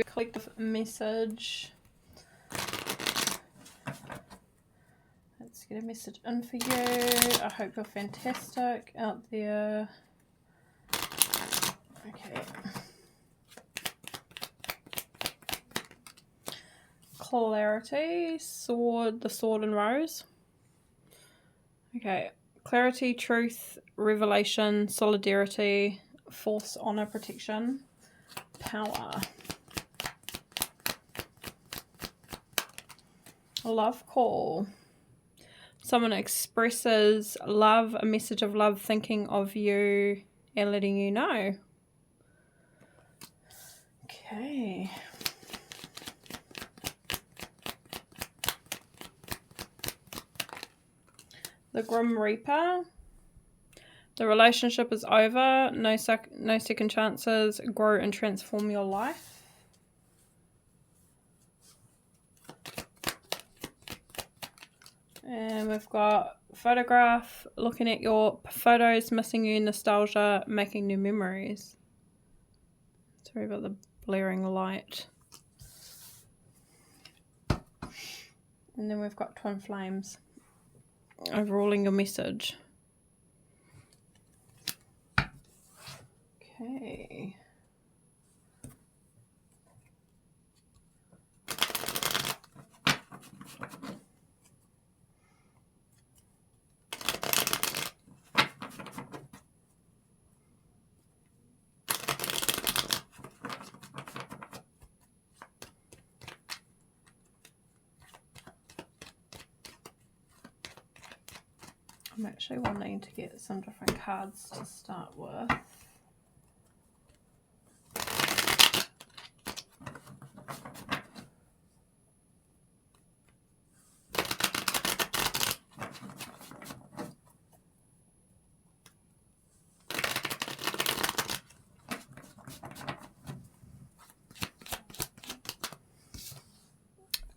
collective message. Let's get a message in for you. I hope you're fantastic out there. Okay. Clarity, sword, the sword and rose. Okay. Clarity, truth, revelation, solidarity, force, honor, protection, power. Love call. Someone expresses love, a message of love, thinking of you and letting you know. Okay. The Grim Reaper. The relationship is over. No second chances. Grow and transform your life. And we've got photograph, looking at your photos, missing you, nostalgia, making new memories. Sorry about the blaring light. And then we've got twin flames, overruling your message. Okay. I'm actually wanting to get some different cards to start with.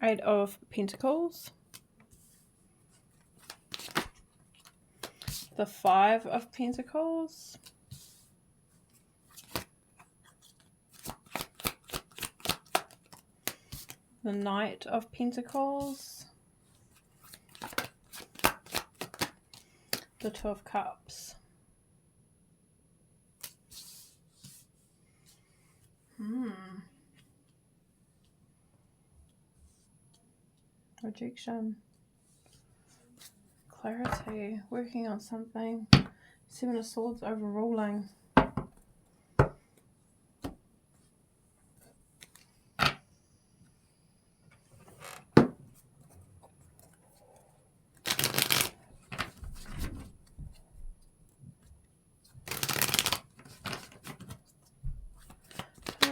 Eight of Pentacles. The Five of Pentacles. The Knight of Pentacles. The Two of Cups. Rejection. Clarity. Working on something. Seven of Swords, overruling.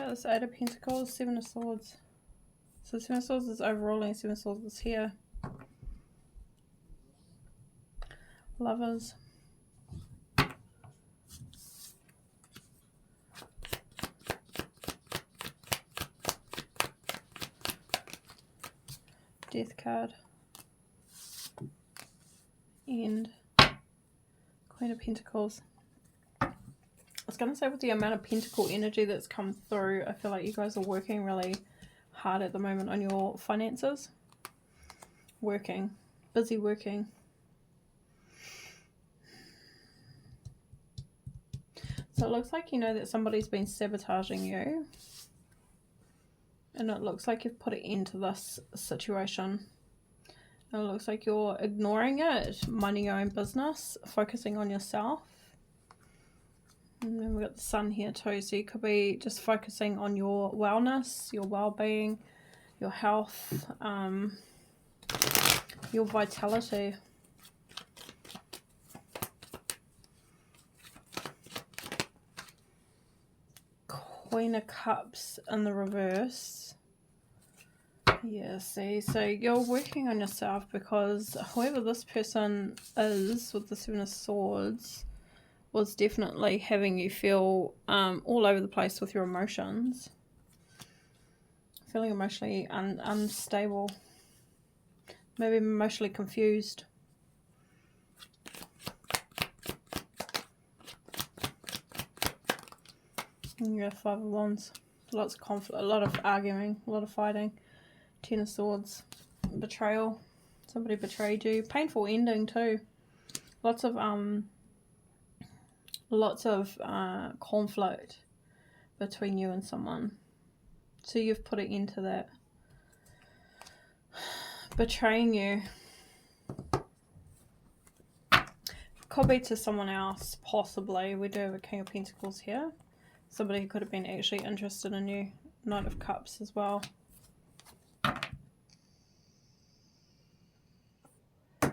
This Eight of Pentacles, Seven of Swords. So Seven of Swords is overruling, Seven of Swords is here. Lovers. Death card. And Queen of Pentacles. I was going to say, with the amount of pentacle energy that's come through, I feel like you guys are working really hard at the moment on your finances. Working. Busy working. So it looks like you know that somebody's been sabotaging you. And it looks like you've put an end to this situation. And it looks like you're ignoring it, minding your own business, focusing on yourself. And then we've got the Sun here too, so you could be just focusing on your wellness, your well-being, your health, your vitality. Queen of Cups in the reverse. Yeah, see, so you're working on yourself because whoever this person is with the Seven of Swords was definitely having you feel all over the place with your emotions. Feeling emotionally unstable. Maybe emotionally confused. And you have Five of Wands. Lots of conflict, a lot of arguing, a lot of fighting. Ten of Swords. Betrayal. Somebody betrayed you. Painful ending too. Lots of conflict between you and someone. So you've put an end to that. Betraying you. Could be to someone else, possibly. We do have a King of Pentacles here. Somebody who could have been actually interested in you. Knight of Cups as well.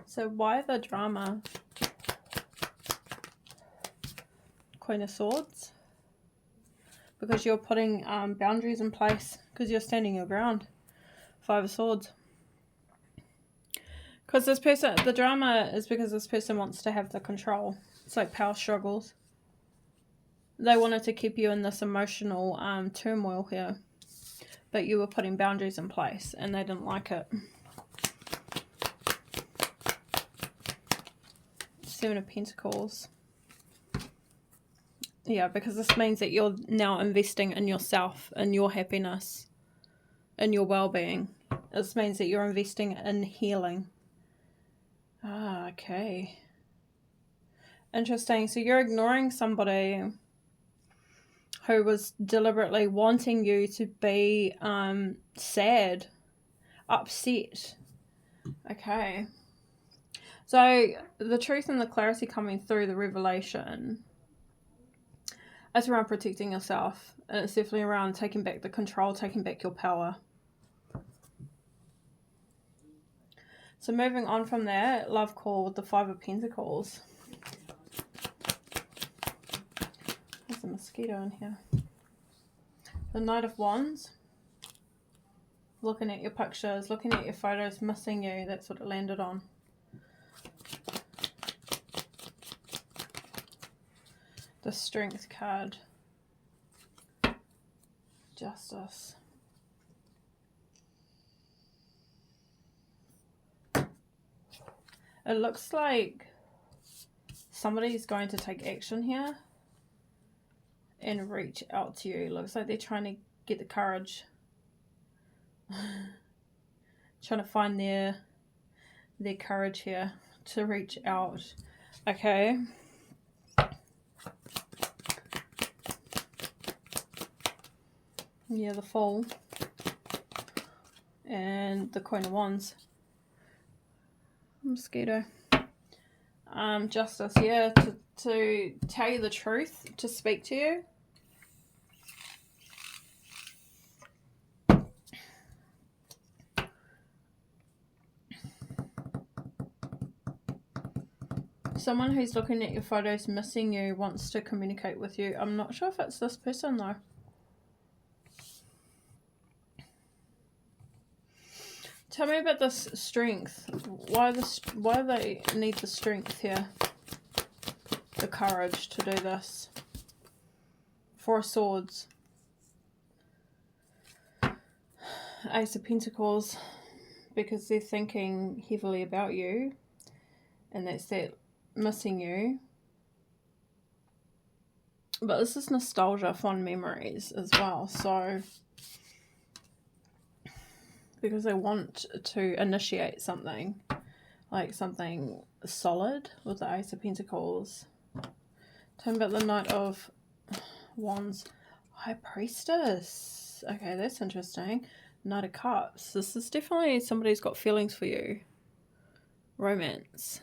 So why the drama? Queen of Swords. Because you're putting boundaries in place. Because you're standing your ground. Five of Swords. Because this person, the drama is because this person wants to have the control. It's like power struggles. They wanted to keep you in this emotional turmoil here. But you were putting boundaries in place and they didn't like it. Seven of Pentacles. Yeah, because this means that you're now investing in yourself, in your happiness, in your well-being. This means that you're investing in healing. Ah, okay. Interesting. So you're ignoring somebody who was deliberately wanting you to be sad, upset. Okay. So the truth and the clarity coming through the revelation, it's around protecting yourself. And it's definitely around taking back the control, taking back your power. So moving on from that, love call with the Five of Pentacles. There's a mosquito in here. The Knight of Wands. Looking at your pictures, looking at your photos, missing you. That's what it landed on. The Strength card. Justice. It looks like somebody's going to take action here and reach out to you. It looks like they're trying to get the courage. Trying to find their courage here to reach out. Okay. Yeah, the Fool. And the Queen of Wands. Mosquito. Justice, yeah, to tell you the truth, to speak to you. Someone who's looking at your photos, missing you, wants to communicate with you. I'm not sure if it's this person though. Tell me about this strength. Why do they need the strength here? The courage to do this. Four of Swords. Ace of Pentacles. Because they're thinking heavily about you. And that's that missing you. But this is nostalgia, fond memories as well. So because they want to initiate something, like something solid with the Ace of Pentacles. Tell me about the Knight of Wands. High Priestess. Okay, that's interesting. Knight of Cups. This is definitely somebody who's got feelings for you. Romance.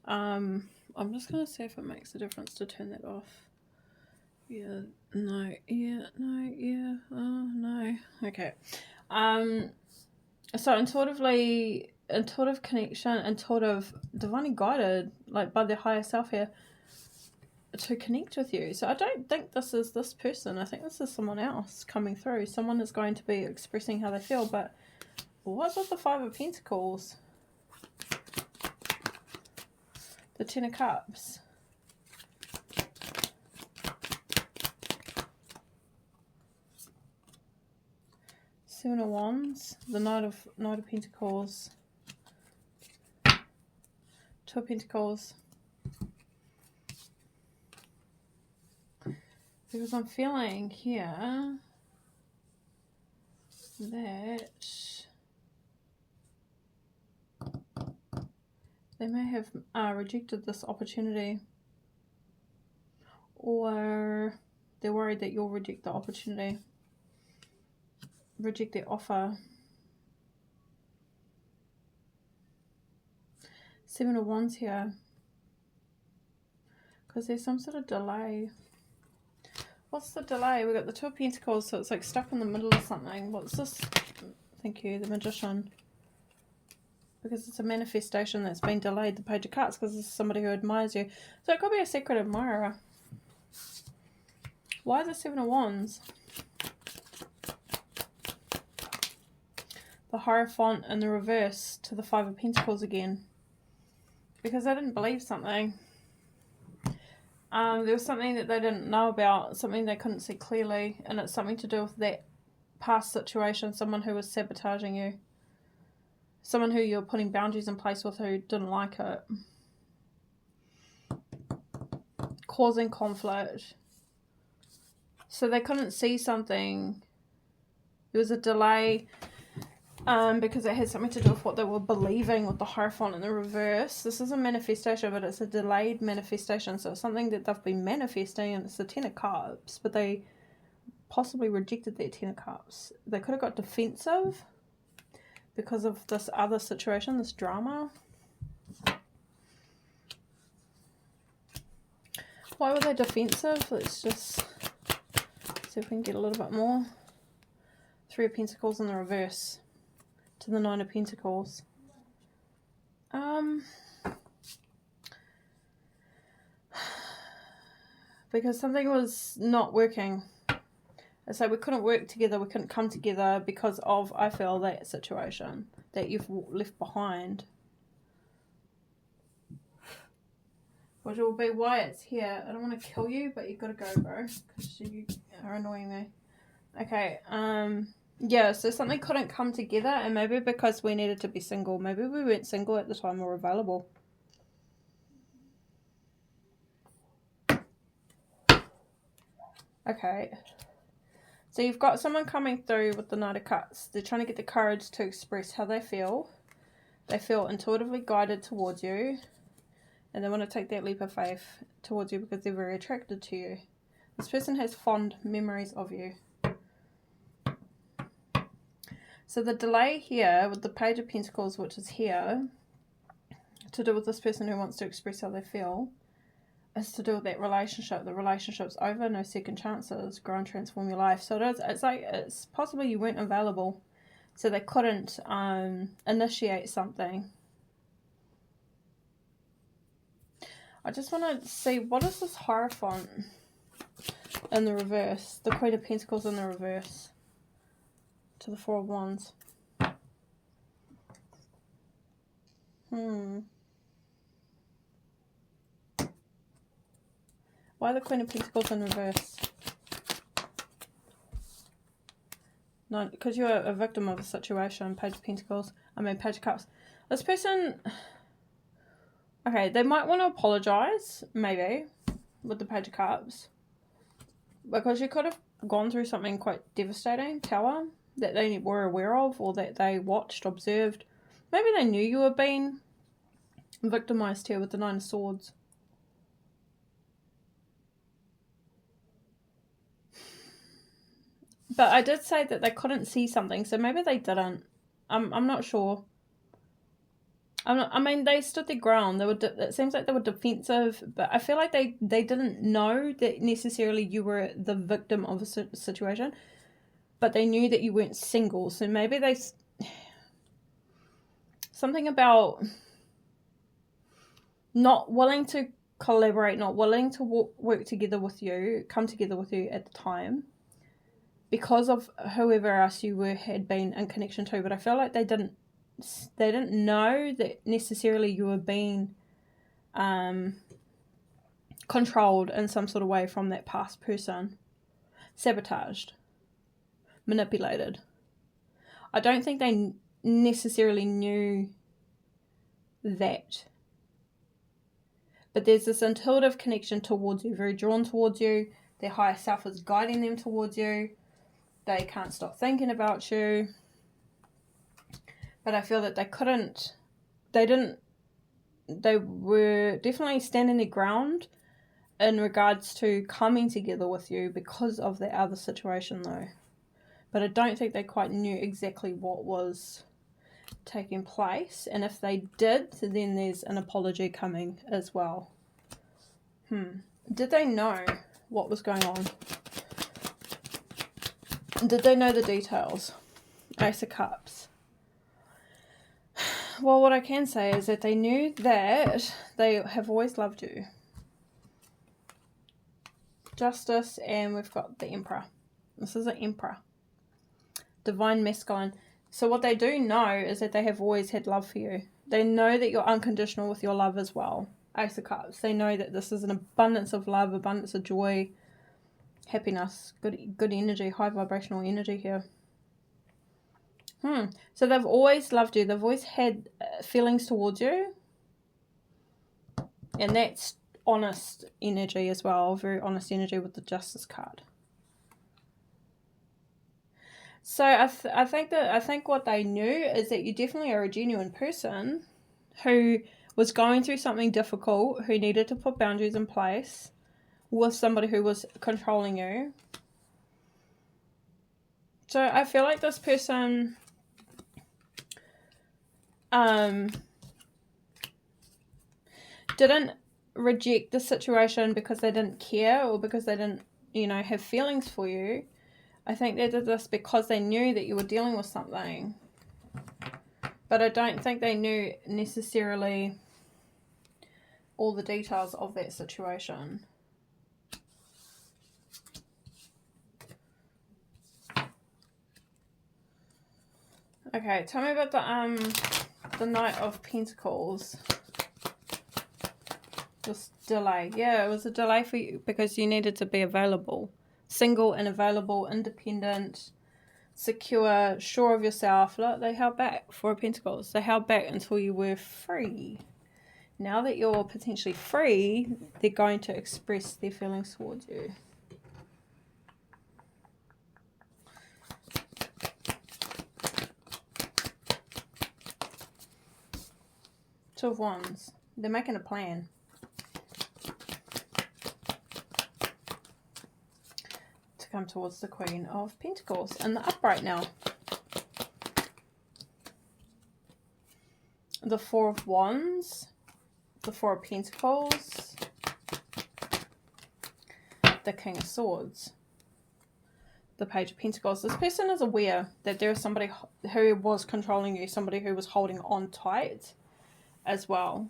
I'm just going to see if it makes a difference to turn that off. Yeah, no, yeah, no, yeah, oh, no. Okay. So intuitive connection, intuitive, divinely guided, like by their higher self here, to connect with you. So I don't think this is this person. I think this is someone else coming through. Someone is going to be expressing how they feel. But what's with the Five of Pentacles? The Ten of Cups. Seven of Wands. The Knight of Pentacles. Two of Pentacles. Because I'm feeling here that they may have rejected this opportunity, or they're worried that you'll reject the opportunity, reject their offer. 7 of Wands here, because there's some sort of delay. What's the delay? We've got the 2 of Pentacles, so it's like stuck in the middle of something. What's this? Thank you, the Magician. Because it's a manifestation that's been delayed. The Page of Cups, because it's somebody who admires you. So it could be a secret admirer. Why the 7 of Wands? The Hierophant in the reverse to the 5 of Pentacles again. Because they didn't believe something. There was something that they didn't know about, something they couldn't see clearly, and it's something to do with that past situation, someone who was sabotaging you, someone who you're putting boundaries in place with who didn't like it, causing conflict. So they couldn't see something. There was a delay because it had something to do with what they were believing with the Hierophant in the reverse. This is a manifestation, but it's a delayed manifestation. So it's something that they've been manifesting, and it's the 10 of Cups, but they possibly rejected that 10 of Cups. They could have got defensive because of this other situation, this drama. Why were they defensive? Let's just see if we can get a little bit more. 3 of Pentacles in the reverse to the 9 of Pentacles. Because something was not working. It's like we couldn't work together, we couldn't come together because of, I feel, that situation that you've left behind. Which will be why it's here. I don't want to kill you, but you've got to go, bro, because you are annoying me. Okay, yeah, so something couldn't come together, and maybe because we needed to be single. Maybe we weren't single at the time or available. Okay. So you've got someone coming through with the Knight of Cups. They're trying to get the courage to express how they feel. They feel intuitively guided towards you. And they want to take that leap of faith towards you because they're very attracted to you. This person has fond memories of you. So the delay here with the Page of Pentacles, which is here, to do with this person who wants to express how they feel, is to do with that relationship. The relationship's over, no second chances, grow and transform your life. So it's possibly you weren't available, so they couldn't initiate something. I just want to see, what is this Hierophant in the reverse? The Queen of Pentacles in the reverse to the 4 of Wands. Why the Queen of Pentacles in reverse? No, because you're a victim of a situation. Page of Pentacles. Page of Cups. This person... Okay, they might want to apologise, maybe, with the Page of Cups. Because you could have gone through something quite devastating, Tower, that they were aware of, or that they watched, observed. Maybe they knew you were being victimised here with the 9 of Swords. But I did say that they couldn't see something, so maybe they didn't. I'm not sure. They stood their ground. It seems like they were defensive, but I feel like they didn't know that necessarily you were the victim of a situation, but they knew that you weren't single. So maybe something about not willing to collaborate, not willing to work together with you, come together with you at the time, because of whoever else you had been in connection to. But I feel like they didn't know that necessarily you were being controlled in some sort of way from that past person, sabotaged, manipulated. I don't think they necessarily knew that, but there's this intuitive connection towards you, very drawn towards you, Their higher self is guiding them towards you. They can't stop thinking about you. But I feel that they were definitely standing their ground in regards to coming together with you because of the other situation though. But I don't think they quite knew exactly what was taking place. And if they did, then there's an apology coming as well. Did they know what was going on? Did they know the details? Ace of Cups. Well, what I can say is that they knew that they have always loved you. Justice, and we've got the Emperor. This is an Emperor. Divine Masculine. So what they do know is that they have always had love for you. They know that you're unconditional with your love as well. Ace of Cups. They know that this is an abundance of love, abundance of joy, happiness, good energy, high vibrational energy here. So they've always loved you. They've always had feelings towards you. And that's honest energy as well. Very honest energy with the Justice card. So I think what they knew is that you definitely are a genuine person who was going through something difficult, who needed to put boundaries in place with somebody who was controlling you. So I feel like this person didn't reject the situation because they didn't care or because they didn't, have feelings for you. I think they did this because they knew that you were dealing with something. But I don't think they knew necessarily all the details of that situation. Okay, tell me about the Knight of Pentacles. This delay. Yeah, it was a delay for you because you needed to be available. Single and available, independent, secure, sure of yourself. Look, they held back. Four of Pentacles. They held back until you were free. Now that you're potentially free, they're going to express their feelings towards you. Two of Wands. They're making a plan. To come towards the Queen of Pentacles in the upright now. The Four of Wands. The Four of Pentacles. The King of Swords. The Page of Pentacles. This person is aware that there is somebody who was controlling you, somebody who was holding on tight as well.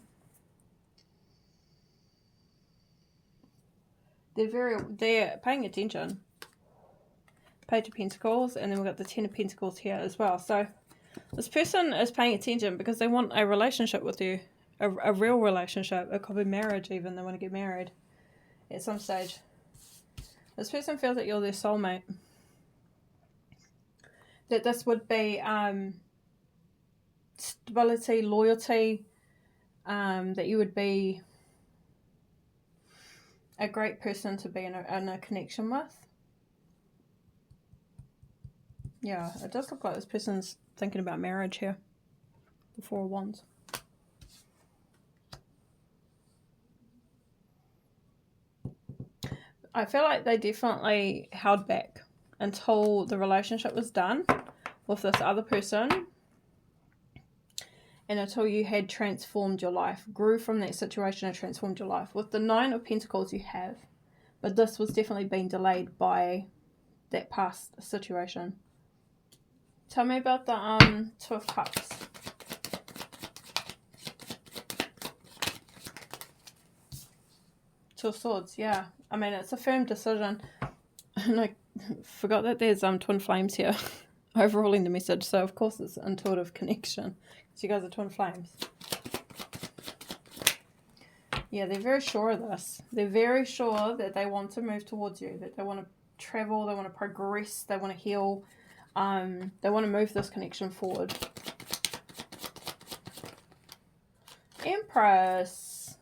They're paying attention. Page of Pentacles, and then we've got the Ten of Pentacles here as well. So this person is paying attention because they want a relationship with you, a real relationship. It could be marriage even. They want to get married at some stage. This person feels that you're their soulmate. That this would be stability, loyalty, that you would be a great person to be in a connection with. Yeah, it does look like this person's thinking about marriage here. The Four of Wands. I feel like they definitely held back until the relationship was done with this other person. And until you had transformed your life, grew from that situation and transformed your life. With the Nine of Pentacles you have. But this was definitely being delayed by that past situation. Tell me about the Two of Cups. Two of Swords, yeah. I mean, it's a firm decision. And I forgot that there's twin flames here overruling the message. So, of course, it's intuitive connection. So, you guys are twin flames. Yeah, they're very sure of this. They're very sure that they want to move towards you. That they want to travel, they want to progress, they want to heal. They want to move this connection forward. Empress.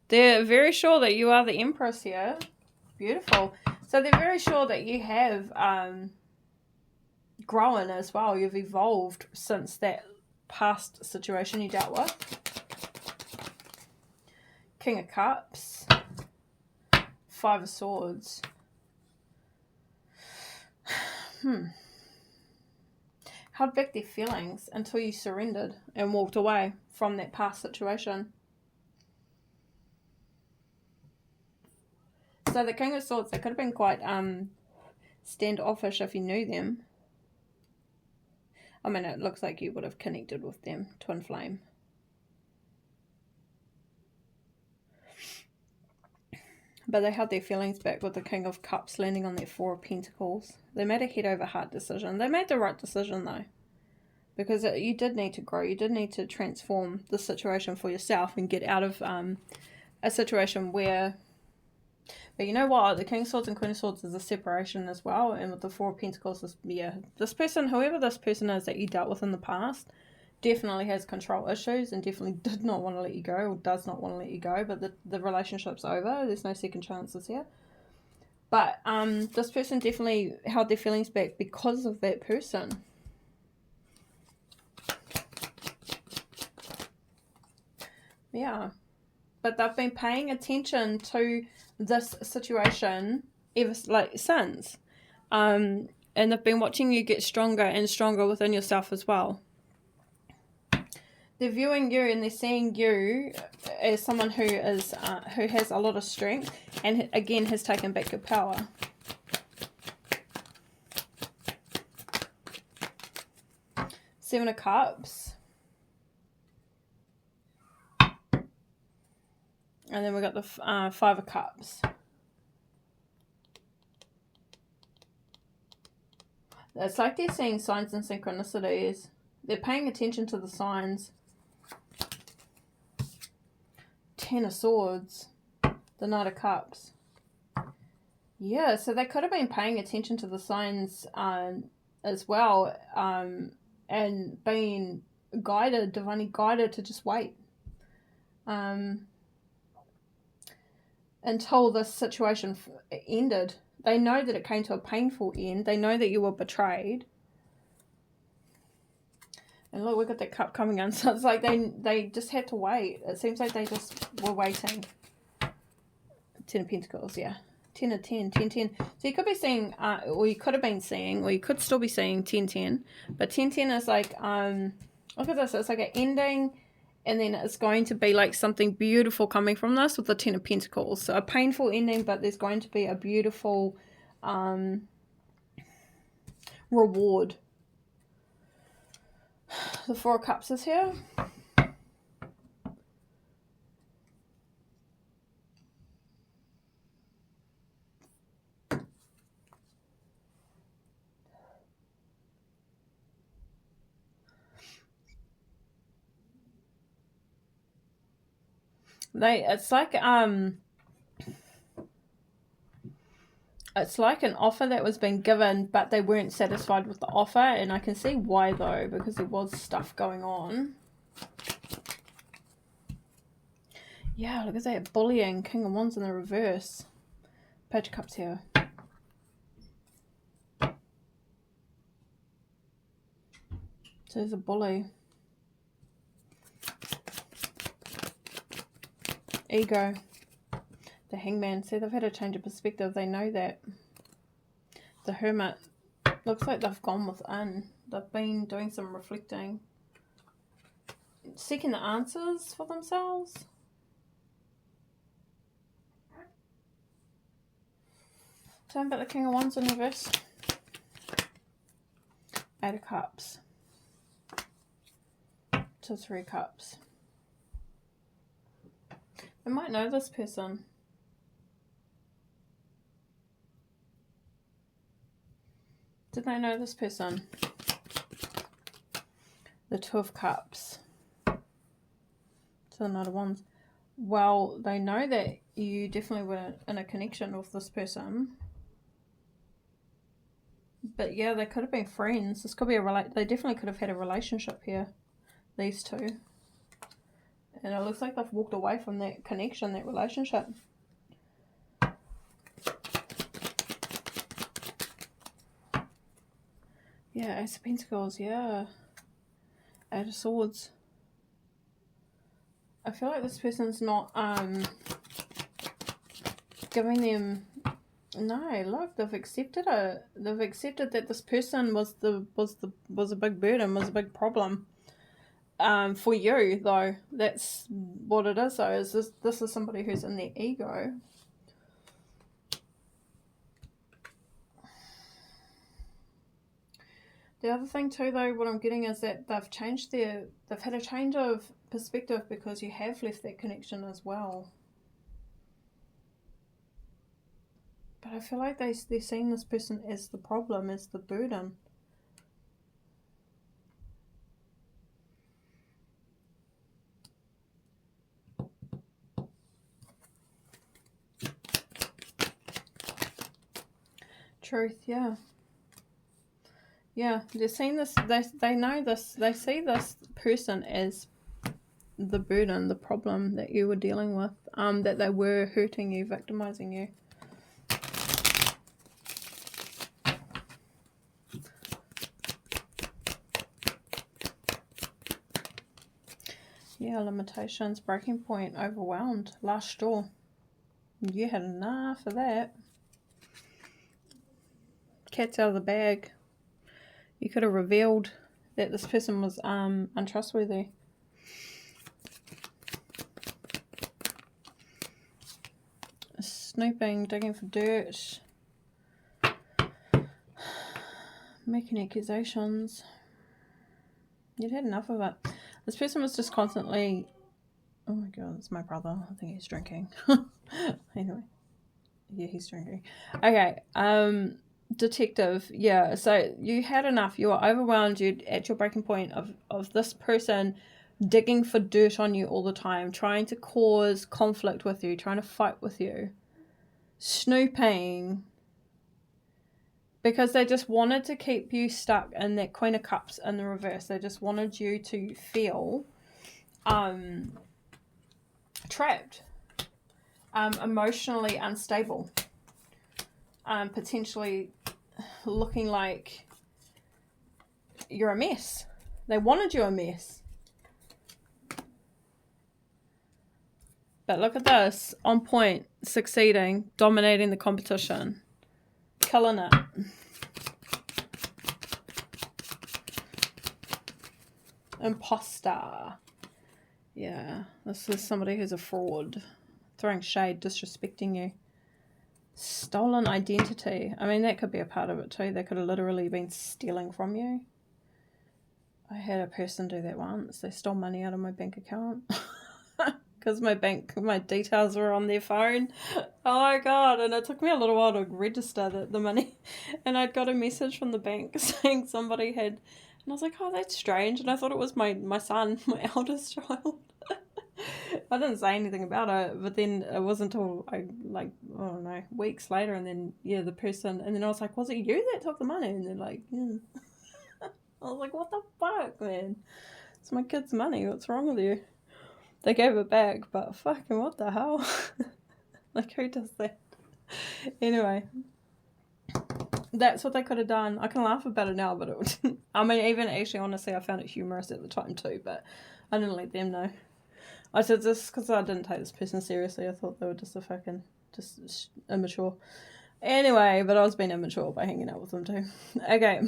They're very sure that you are the Empress here. Beautiful. So they're very sure that you have grown as well. You've evolved since that past situation you dealt with. King of Cups. Five of Swords. Held back their feelings until you surrendered and walked away from that past situation. So the King of Swords, they could have been quite standoffish if you knew them. I mean, it looks like you would have connected with them, twin flame. But they held their feelings back with the King of Cups landing on their Four of Pentacles. They made a head over heart decision. They made the right decision though. Because you did need to grow. You did need to transform the situation for yourself and get out of a situation where... But you know what? The King of Swords and Queen of Swords is a separation as well. And with the Four of Pentacles, this person, whoever this person is that you dealt with in the past, definitely has control issues and definitely did not want to let you go or does not want to let you go. But the relationship's over. There's no second chances here. But this person definitely held their feelings back because of that person. Yeah. But they've been paying attention to this situation ever since. And they've been watching you get stronger and stronger within yourself as well. They're viewing you and they're seeing you as someone who has a lot of strength and again has taken back your power. Seven of Cups. And then we got the Five of Cups. It's like they're seeing signs and synchronicities. They're paying attention to the signs. Ten of Swords. The Knight of Cups. Yeah, so they could have been paying attention to the signs as well. And being guided, divinely guided to just wait. Until this situation ended. They know that it came to a painful end. They know that you were betrayed. And look, we've got that cup coming in. So it's like they just had to wait. It seems like they just were waiting. Ten of Pentacles, yeah. 10 of 10, 10, 10. So you could be seeing, or you could have been seeing, or you could still be seeing 10, 10. But 10, 10 is like, look at this. It's like an ending. And then it's going to be like something beautiful coming from this with the Ten of Pentacles. So a painful ending, but there's going to be a beautiful reward. The Four of Cups is here. It's like an offer that was being given, but they weren't satisfied with the offer, and I can see why though, because there was stuff going on. Yeah, look at that bullying. King of Wands in the reverse. Page of Cups here. So there's a bully. Ego. The Hangman. See, they've had a change of perspective. They know that. The Hermit. Looks like they've gone within. They've been doing some reflecting. Seeking the answers for themselves. Tell me about the King of Wands in reverse. Eight of Cups. To Three Cups. I might know this person. Did they know this person? The Two of Cups. To the Knight of Wands. Well, they know that you definitely were in a connection with this person. But yeah, they could have been friends. This could be they definitely could have had a relationship here. These two. And it looks like they've walked away from that connection, that relationship. Yeah, Ace of Pentacles, yeah. Eight of Swords. I feel like this person's not giving them... No, look, they've accepted it. They've accepted that this person was a big burden, was a big problem. For you, though, that's what it is, though, is this is somebody who's in their ego. The other thing too, though, what I'm getting is that they've had a change of perspective because you have left that connection as well. But I feel like they're seeing this person as the problem, as the burden. Truth, yeah. Yeah, they're seeing this, they know this, they see this person as the burden, the problem that you were dealing with, that they were hurting you, victimizing you. Yeah, limitations, breaking point, overwhelmed, last straw. You had enough of that. Cat's out of the bag. You could have revealed that this person was untrustworthy. Snooping, digging for dirt. Making accusations. You'd had enough of it. This person was just constantly... Oh my god, it's my brother. I think he's drinking. Anyway. Yeah, he's drinking. Okay, detective. Yeah, so you had enough. You were overwhelmed. You're at your breaking point of this person digging for dirt on you all the time, trying to cause conflict with you, trying to fight with you. Snooping. Because they just wanted to keep you stuck in that Queen of Cups in the reverse. They just wanted you to feel trapped, emotionally unstable, potentially looking like you're a mess. They wanted you a mess. But look at this. On point, succeeding, dominating the competition, killing it. Imposter. Yeah, this is somebody who's a fraud. Throwing shade, disrespecting you. Stolen identity. I mean, that could be a part of it too. They could have literally been stealing from you. I had a person do that once. They stole money out of my bank account. Because my details were on their phone. Oh my god, and it took me a little while to register the money. And I'd got a message from the bank saying somebody had... And I was like, oh, that's strange. And I thought it was my son, my eldest child. I didn't say anything about it, but then it wasn't until weeks later, and then the person, and then I was like, was it you that took the money? And they're like, yeah. I was like, what the fuck, man? It's my kid's money. What's wrong with you? They gave it back, but fucking what the hell? Like, who does that? Anyway, that's what they could have done. I can laugh about it now, but it was, I mean, even actually, honestly, I found it humorous at the time too, but I didn't let them know. I said this because I didn't take this person seriously. I thought they were just just immature. Anyway, but I was being immature by hanging out with them too. Okay.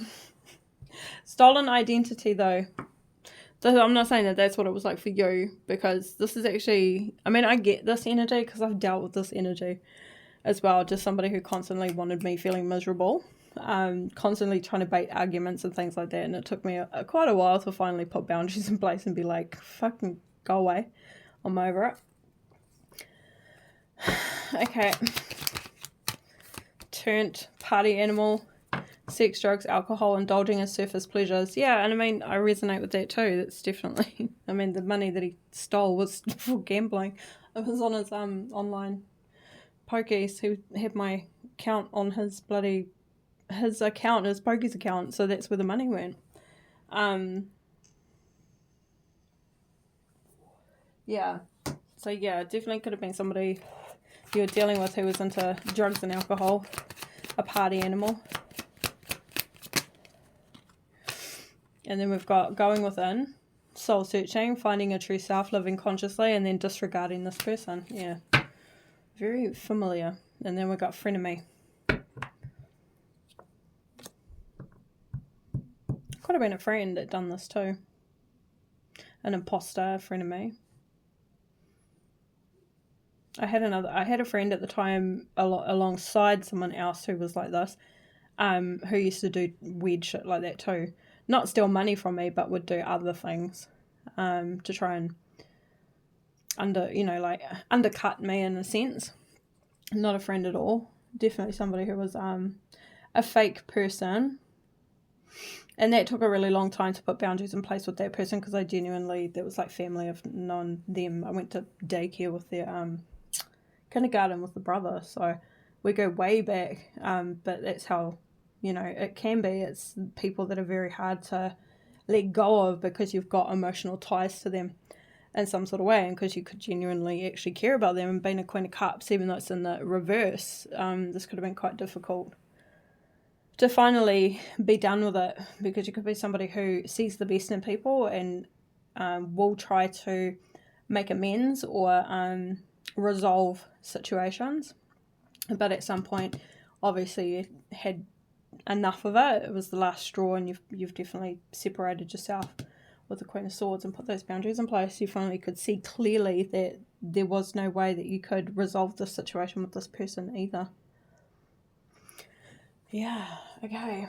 Stolen identity, though. So I'm not saying that that's what it was like for you, because this is actually... I mean, I get this energy because I've dealt with this energy as well. Just somebody who constantly wanted me feeling miserable. Constantly trying to bait arguments and things like that. And it took me quite a while to finally put boundaries in place and be like, fucking go away. I'm over it. Okay. Turned party animal, sex, drugs, alcohol, indulging in surface pleasures. Yeah, and I mean, I resonate with that too. That's definitely... I mean, the money that he stole was for gambling. It was on his online pokies. He had my account on his his pokies account, so that's where the money went. Yeah. So yeah, it definitely could have been somebody you were dealing with who was into drugs and alcohol, a party animal. And then we've got going within, soul searching, finding a true self, living consciously, and then disregarding this person. Yeah, very familiar. And then we've got frenemy. Could have been a friend that done this too. An imposter, frenemy. I had a friend at the time alongside someone else who was like this, who used to do weird shit like that too. Not steal money from me, but would do other things, to try and undercut me in a sense. Not a friend at all. Definitely somebody who was a fake person. And that took a really long time to put boundaries in place with that person, because I genuinely, that was like family. I've known them. I went to daycare with their kindergarten with the brother, so we go way back. But that's how, it can be. It's people that are very hard to let go of, because you've got emotional ties to them in some sort of way, and because you could genuinely actually care about them. And being a Queen of Cups, even though it's in the reverse, this could have been quite difficult to finally be done with it, because you could be somebody who sees the best in people and will try to make amends or resolve situations. But at some point, obviously, you had enough of it. It was the last straw, and you've definitely separated yourself with the Queen of Swords and put those boundaries in place. You finally could see clearly that there was no way that you could resolve this situation with this person either. Yeah, okay.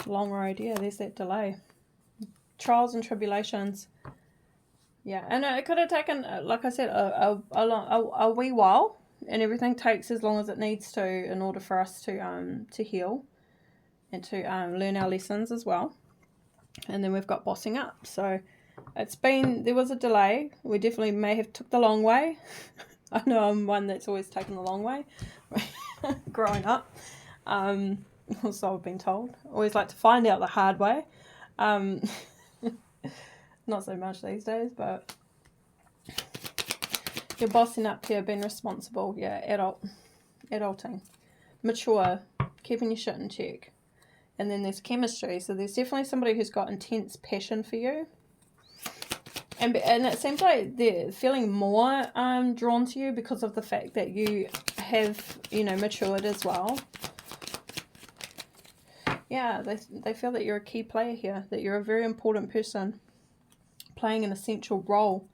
Long road, yeah, there's that delay. Trials and tribulations. Yeah, and it could have taken, like I said, a wee while, and everything takes as long as it needs to in order for us to heal and to learn our lessons as well. And then we've got bossing up. So there was a delay. We definitely may have took the long way. I know I'm one that's always taken the long way growing up. So I've been told. Always like to find out the hard way. Not so much these days, but you're bossing up here, being responsible. Yeah, adulting. Mature, keeping your shit in check. And then there's chemistry. So there's definitely somebody who's got intense passion for you. And it seems like they're feeling more drawn to you because of the fact that you have, matured as well. Yeah, they feel that you're a key player here, that you're a very important person playing an essential role,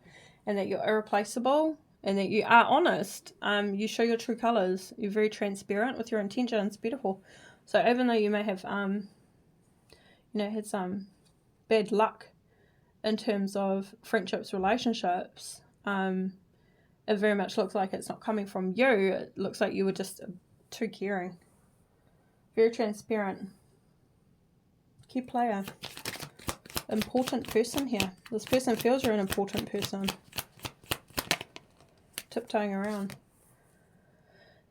and that you're irreplaceable, and that you are honest. You show your true colours. You're very transparent with your intentions. Beautiful. So even though you may have, had some bad luck in terms of friendships, relationships, it very much looks like it's not coming from you. It looks like you were just too caring. Very transparent. Key player. Important person here. This person feels you're an important person. Tiptoeing around.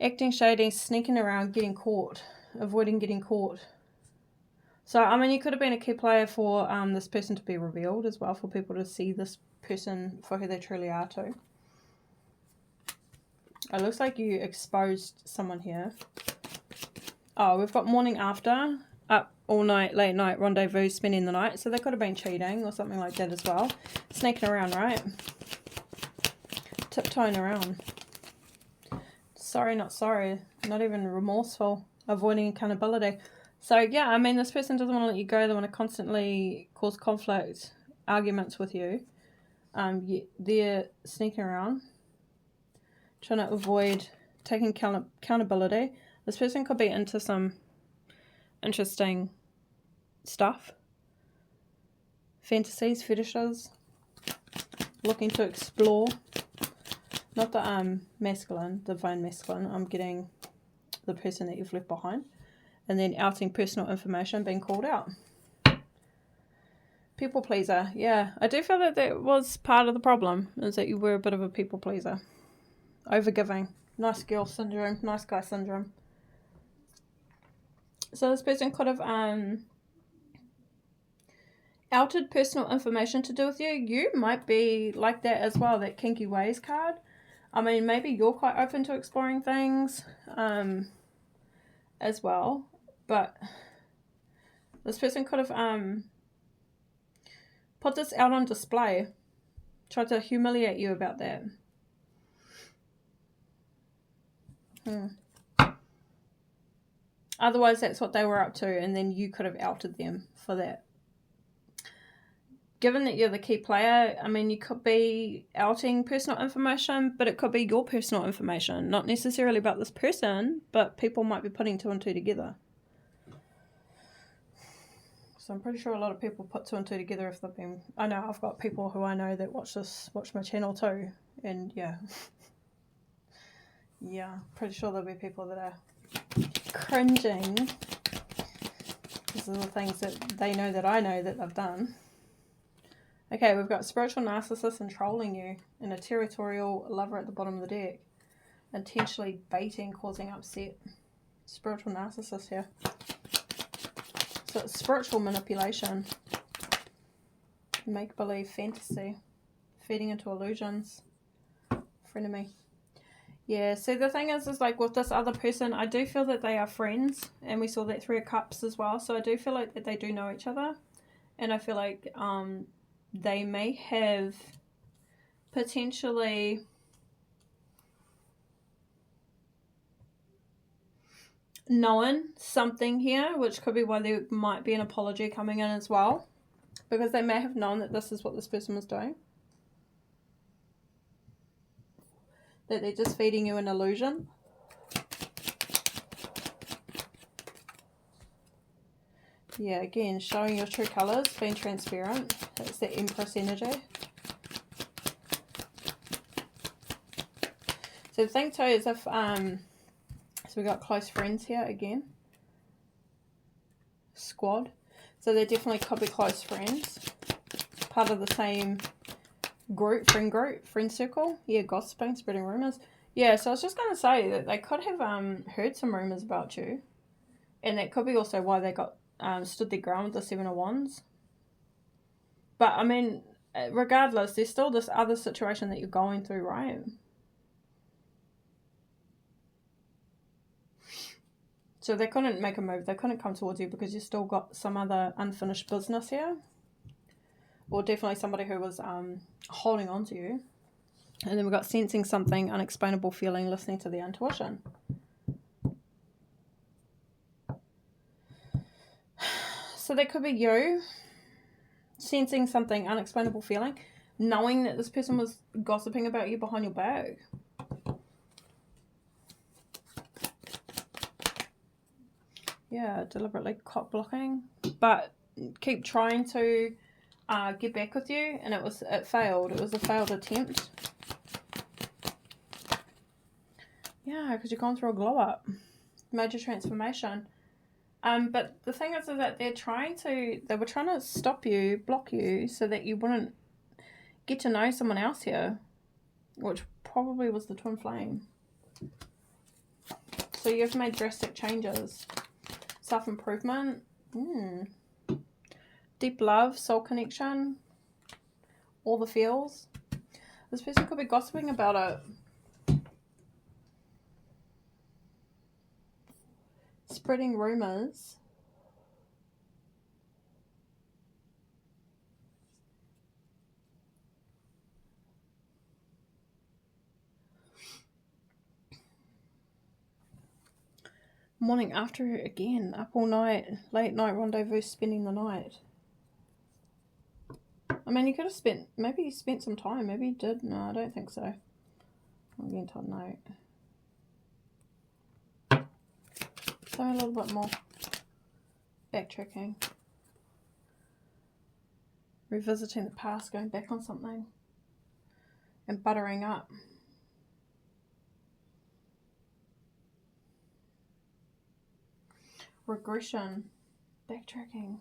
Acting shady, sneaking around, getting caught. Avoiding getting caught. So, you could have been a key player for this person to be revealed as well, for people to see this person for who they truly are too. It looks like you exposed someone here. Oh, we've got morning after, up all night, late night, rendezvous, spending the night. So they could have been cheating or something like that as well. Sneaking around, right? Tiptoeing around. Sorry, not sorry. Not even remorseful. Avoiding accountability. So, yeah, this person doesn't want to let you go. They want to constantly cause conflict, arguments with you. They're sneaking around, trying to avoid taking accountability. This person could be into some interesting stuff. Fantasies, fetishes, looking to explore. Not the masculine, divine masculine. I'm getting the person that you've left behind. And then outing personal information, being called out. People pleaser. Yeah, I do feel that was part of the problem, is that you were a bit of a people pleaser. Overgiving. Nice girl syndrome. Nice guy syndrome. So this person could have outed personal information to do with you. You might be like that as well, that kinky ways card. Maybe you're quite open to exploring things as well. But This person could have put this out on display, tried to humiliate you about that. Otherwise, that's what they were up to, and then you could have outed them for that. Given that you're the key player, I mean, you could be outing personal information, but it could be your personal information. Not necessarily about this person, but people might be putting 2 and 2 together. So I'm pretty sure a lot of people put 2 and 2 together if they've been... I know, I've got people who I know that watch my channel too, and yeah. Yeah, pretty sure there'll be people that are cringing. These are the things that they know that I know that they've done. Okay, we've got spiritual narcissist controlling you, and a territorial lover at the bottom of the deck. Intentionally baiting, causing upset. Spiritual narcissist here. So it's spiritual manipulation. Make-believe fantasy. Feeding into illusions. Frenemy. Yeah, so the thing is like with this other person, I do feel that they are friends. And we saw that 3 of Cups as well. So I do feel like that they do know each other. And I feel like they may have potentially known something here, which could be why there might be an apology coming in as well, because they may have known that this is what this person was doing, that they're just feeding you an illusion. Yeah, again, showing your true colours, being transparent. That's the Empress energy. So the thing too is if, so we got close friends here again. Squad. So they definitely could be close friends. Part of the same group, friend circle. Yeah, gossiping, spreading rumours. Yeah, so I was just going to say that they could have heard some rumours about you. And that could be also why they got stood their ground with the 7 of Wands. But, I mean, regardless, there's still this other situation that you're going through, right? So they couldn't make a move. They couldn't come towards you because you still got some other unfinished business here. Or definitely somebody who was holding on to you. And then we've got sensing something, unexplainable feeling, listening to the intuition. So that could be you sensing something, unexplainable feeling, knowing that this person was gossiping about you behind your back. Yeah, deliberately cock blocking, but keep trying to get back with you, and it failed. It was a failed attempt. Yeah, because you've gone through a glow up, major transformation. But the thing is that they were trying to stop you, block you, so that you wouldn't get to know someone else here, which probably was the twin flame. So you've made drastic changes. Self-improvement. Deep love, soul connection. All the feels. This person could be gossiping about it. Spreading rumours. Morning after again, up all night, late night rendezvous, spending the night. I mean, you could have maybe you spent some time, maybe you did. No, I don't think so. I'm getting told no. So a little bit more. Backtracking. Revisiting the past, going back on something. And buttering up. Regression. Backtracking.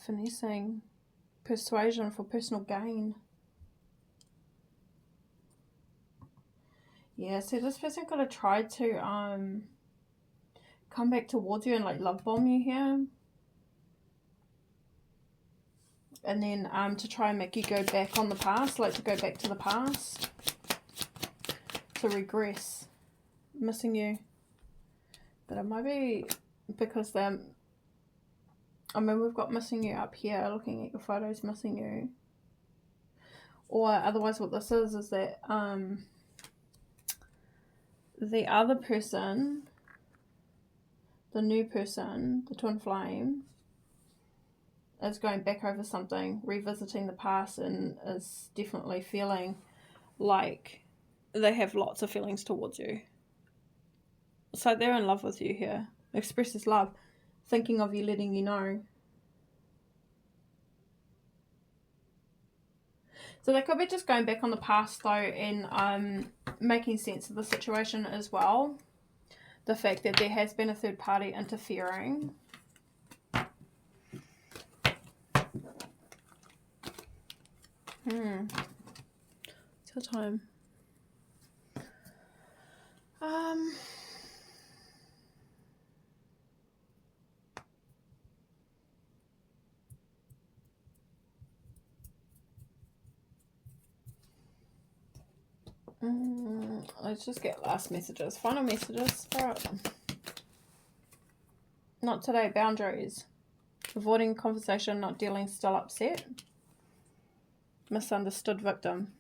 Finessing. Persuasion for personal gain. Yeah, so this person could have tried to come back towards you and like love bomb you here. And then to try and make you go back on the past, like to go back to the past. To regress. Missing you. But it might be because they're I mean, we've got missing you up here, looking at your photos, missing you. Or otherwise what this is that the other person, the new person, the twin flame, is going back over something, revisiting the past, and is definitely feeling like they have lots of feelings towards you. So they're in love with you here. Expresses love, thinking of you, letting you know. So they could be just going back on the past though, and making sense of the situation as well. The fact that there has been a third party interfering. It's the time. Let's just get last messages. Final messages. Not today. Boundaries. Avoiding conversation, not dealing, still upset. Misunderstood victim.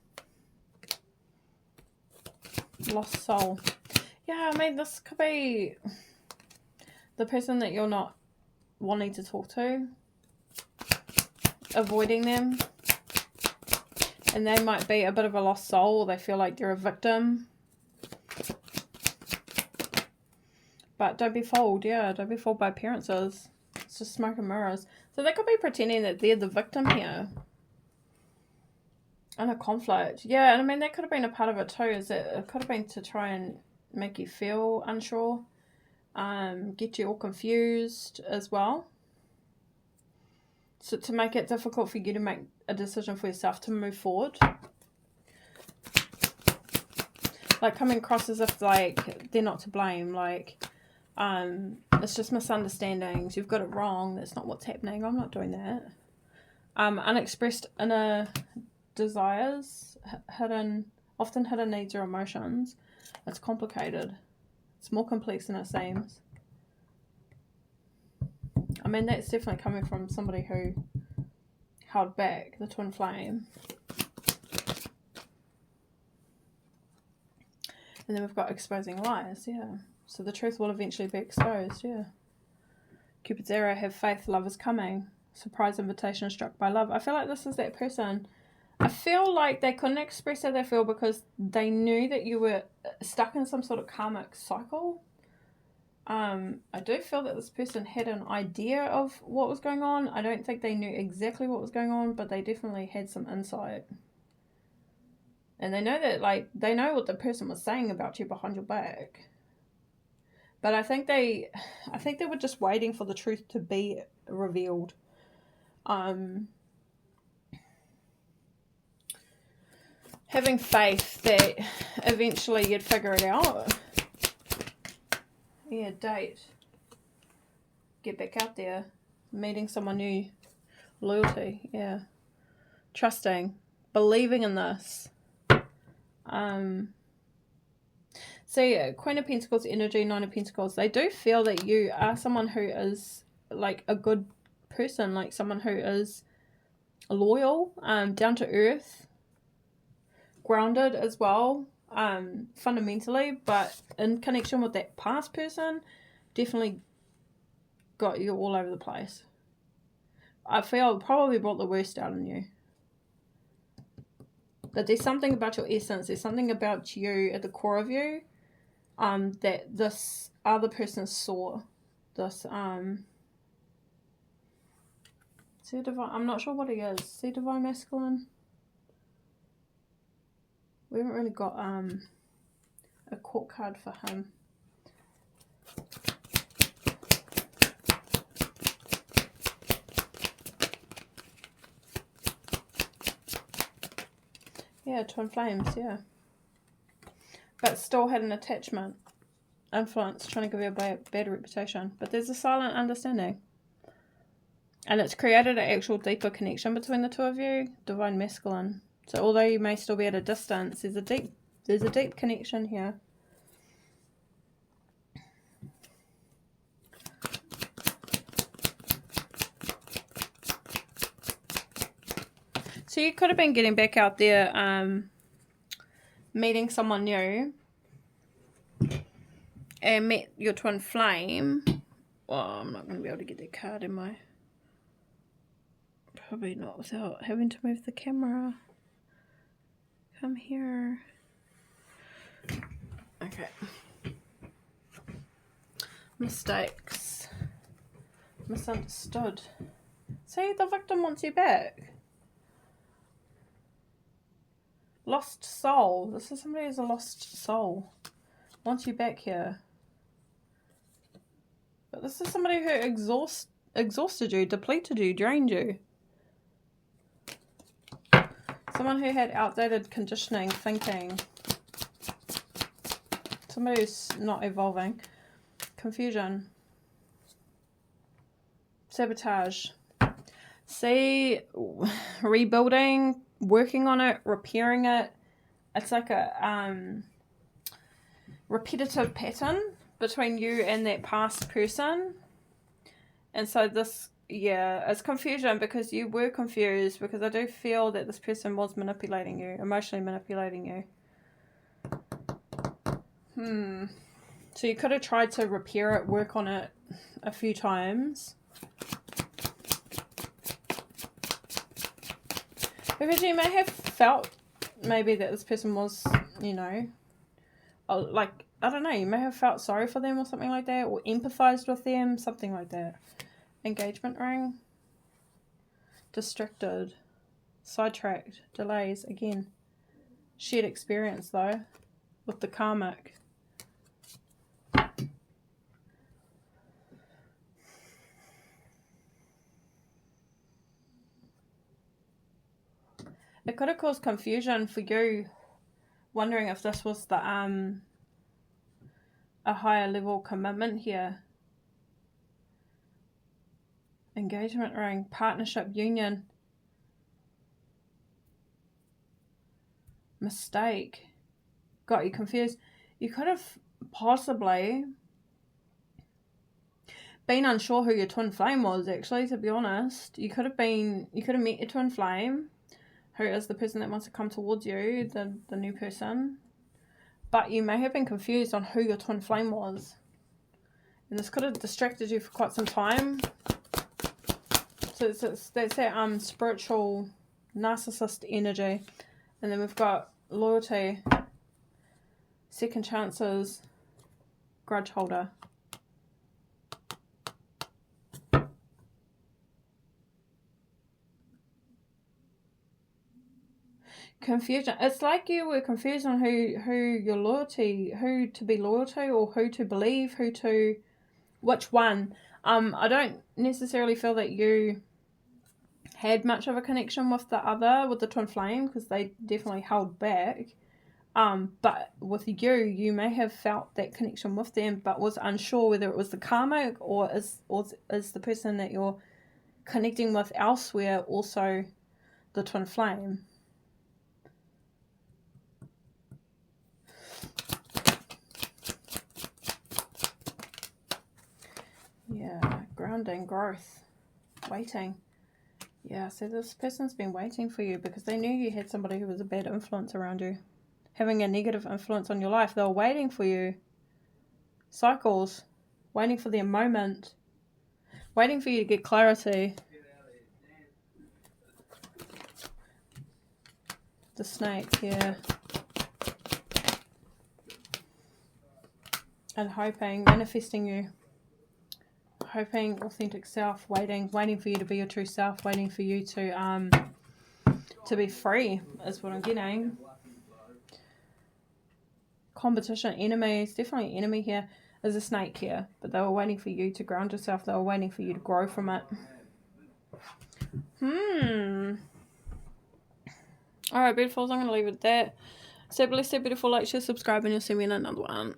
Lost soul. Yeah, I mean, this could be the person that you're not wanting to talk to. Avoiding them. And they might be a bit of a lost soul, or they feel like they're a victim. But don't be fooled, yeah. Don't be fooled by appearances. It's just smoke and mirrors. So they could be pretending that they're the victim here. In a conflict. Yeah, and I mean, that could have been a part of it too. Is that it could have been to try and make you feel unsure. Get you all confused as well. So to make it difficult for you to make a decision for yourself to move forward. Like coming across as if like they're not to blame. Like it's just misunderstandings. You've got it wrong. That's not what's happening. I'm not doing that. Unexpressed inner desires, often hidden needs or emotions. It's complicated. It's more complex than it seems. I mean, that's definitely coming from somebody who held back, the twin flame. And then we've got exposing lies, yeah. So the truth will eventually be exposed, yeah. Cupid's arrow, have faith, love is coming. Surprise invitation, struck by love. I feel like this is that person. I feel like they couldn't express how they feel because they knew that you were stuck in some sort of karmic cycle. I do feel that this person had an idea of what was going on. I don't think they knew exactly what was going on, but they definitely had some insight. And they know that, like, they know what the person was saying about you behind your back. But I think they were just waiting for the truth to be revealed. Having faith that eventually you'd figure it out. Yeah, date. Get back out there. Meeting someone new. Loyalty, yeah. Trusting. Believing in this. So yeah, Queen of Pentacles energy, Nine of Pentacles. They do feel that you are someone who is like a good person. Like someone who is loyal, down to earth. Grounded as well. Fundamentally, but in connection with that past person, definitely got you all over the place. I feel probably brought the worst out in you. But there's something about your essence, there's something about you at the core of you, that this other person saw. This see divine, I'm not sure what he is. See divine masculine? We haven't really got a court card for him. Yeah, twin flames, yeah. But still had an attachment. Influence, trying to give you a bad reputation. But there's a silent understanding. And it's created an actual deeper connection between the two of you. Divine masculine. So although you may still be at a distance, there's a deep connection here. So you could have been getting back out there, meeting someone new, and met your twin flame. Well, I'm not going to be able to get that card, am I? Probably not without having to move the camera. Come here. Okay. Mistakes. Misunderstood. See, the victim wants you back. Lost soul. This is somebody who's a lost soul. Wants you back here. But this is somebody who exhausted you, depleted you, drained you. Someone who had outdated conditioning, thinking. Somebody who's not evolving. Confusion. Sabotage. See, rebuilding, working on it, repairing it. It's like a repetitive pattern between you and that past person. And so this, yeah, it's confusion because you were confused, because I do feel that this person was manipulating you, emotionally manipulating you. So you could have tried to repair it, work on it a few times. Because you may have felt maybe that this person was, you know, like, I don't know, you may have felt sorry for them or something like that, or empathized with them, something like that. Engagement ring. Distracted. Sidetracked. Delays. Again. Shared experience, though, with the karmic. It could have caused confusion for you, wondering if this was the a higher level commitment here. Engagement ring, partnership, union. Mistake. Got you confused. You could have possibly been unsure who your twin flame was, actually, to be honest. You could have met your twin flame, who is the person that wants to come towards you, the new person. But you may have been confused on who your twin flame was. And this could have distracted you for quite some time. So that's that spiritual narcissist energy. And then we've got loyalty, second chances, grudge holder. Confusion. It's like you were confused on who to be loyal to, or who to believe, which one. I don't necessarily feel that you had much of a connection with the twin flame, because they definitely held back. But with you may have felt that connection with them, but was unsure whether it was the karmic or is the person that you're connecting with elsewhere also the twin flame. Yeah, grounding, growth, waiting. Yeah, so this person's been waiting for you because they knew you had somebody who was a bad influence around you, having a negative influence on your life. They were waiting for you. Cycles, waiting for their moment, waiting for you to get clarity. The snake, yeah. And hoping, manifesting you. Hoping, authentic self, waiting for you to be your true self, waiting for you to be free is what I'm getting. Competition, enemies, definitely an enemy here. There's a snake here, but they were waiting for you to ground yourself. They were waiting for you to grow from it. Alright, beautifuls, I'm going to leave it at that. Stay blessed, stay beautiful, like, share, subscribe, and you'll see me in another one.